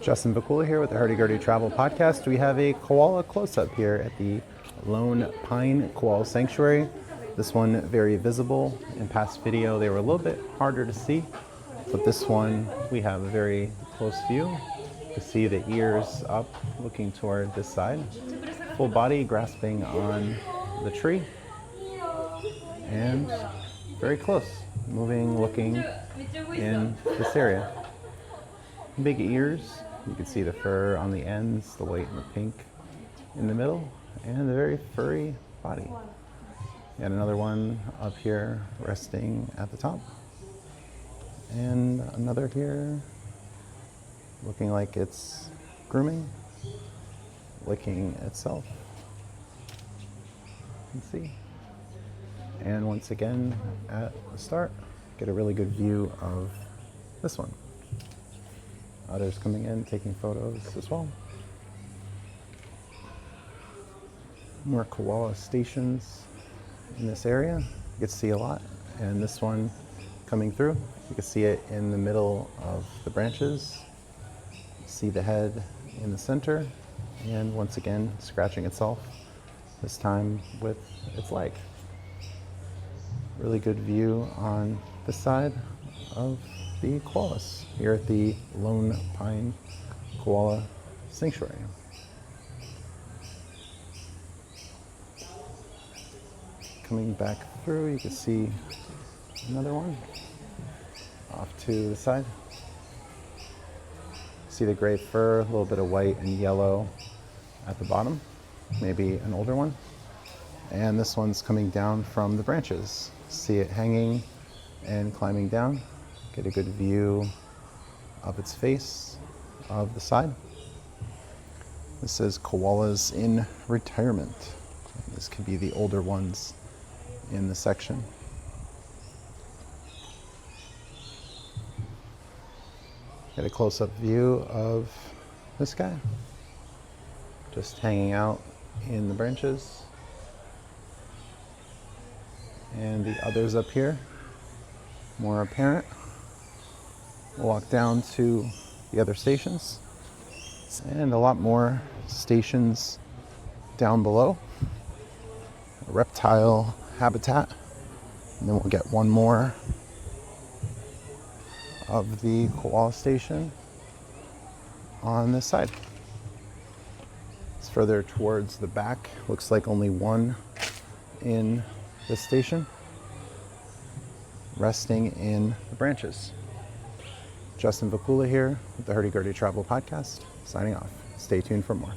Justin Vacula here with the Hurdy Gurdy Travel Podcast. We have a koala close-up here at the Lone Pine Koala Sanctuary. This one very visible. In past video they were a little bit harder to see, but this one we have a very close view. You can see the ears up looking toward this side. Full body grasping on the tree and very close, moving, looking in this area. Big ears. You can see the fur on the ends, the white and the pink in the middle, and a very furry body. And another one up here resting at the top. And another here looking like it's grooming, licking itself. You can see. And once again at the start, get a really good view of this one. Others coming in, taking photos as well. More koala stations in this area. You can see a lot. And this one coming through, you can see it in the middle of the branches. See the head in the center. And once again, scratching itself, this time with its leg. Really good view on this side of the koalas here at the Lone Pine Koala Sanctuary. Coming back through, you can see another one off to the side. See the gray fur, a little bit of white and yellow at the bottom, maybe an older one. And this one's coming down from the branches. See it hanging and climbing down. Get a good view of its face, of the side. This says koalas in retirement. This could be the older ones in the section. Get a close-up view of this guy, just hanging out in the branches. And the others up here, more apparent. We'll walk down to the other stations and a lot more stations down below. A reptile habitat, and then we'll get one more of the koala station on this side. It's further towards the back. Looks like only one in this station, resting in the branches. Justin Vacula here with the Hurdy Gurdy Travel Podcast, signing off. Stay tuned for more.